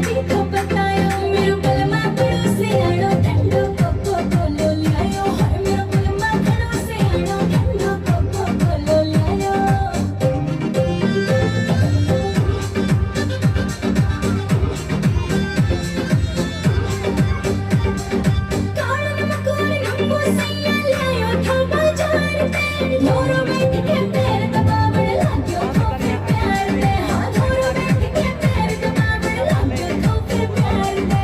देखो बतायो मेरो बलमा बड़ो से आनो ठंडो कोको कोलो लायो हाय मेरो बलमा बड़ो से आनो ठंडो कोको कोलो लायो कान मकोर नंबो सैया लायो था बाजार पे धोरो बैठ के पैर दबावड़ लाग्यो तो फिर प्यार दे हाँ धोरो बैठ के पैर दबावड़ लाग्यो तो फिर प्यार दे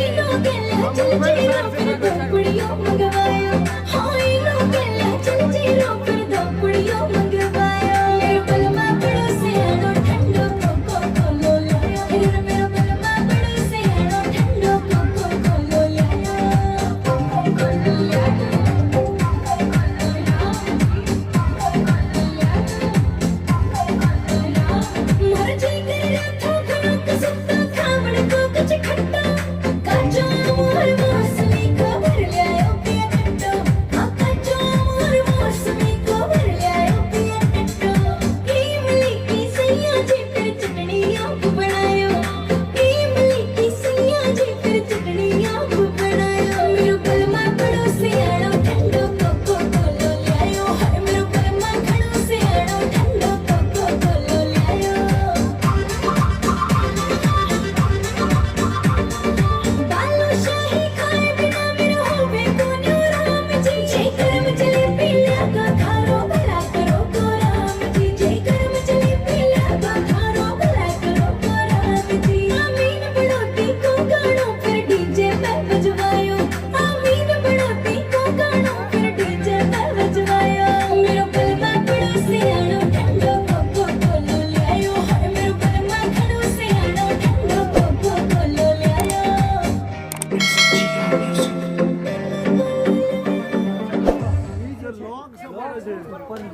इनो गेले चल जीरो फिर दोपड़ियो मंगवायो हाँ इनो गेले चल जीरो फिर दोपड़ियो मंगवायो मेरो बलमा बड़ो से आनो ठंडो कोको कोलो लायो मेरो बलमा बड़ो से आनो ठंडो कोको कोलो लायो कोको कोलो लायो मर जी गया था खाक सुत्ता खावड़ को कुछ खट्टा काचो मोर मौसमी को भर लियायो पिया टट्टो हाँ काचो मोर मौसमी को भर लियायो पिया टट्टो इमली की सैया जी फिर चटनी आप बनायो इमली की सैया जी फिर चटनी आप बनायो मेरो बलमा बड़ो से आनो ठंडो कोको कोलो लायो हाय मेरो बलमा बड़ो से आनो ठंडो कोको कोलो लायो बालो शाही खाए बिना मेरो होवे कोन्यो राम जी जे कर्म चले पीला का खारो भला करो को राम जी जे कर्म चले पीला का खारो भला करो को राम जी आमीन बड़ोती को गानो फिर डीजे पे बजवायो आमीन बड़ोती को गानो फिर डीजे पे बजवायो मेरो बलमा बड़ो से आनो ठंडो कोको कोलो लायो हाय मेरो बलमा खड़ो से आनो ठंडो कोको कोलो लायो These are long summers.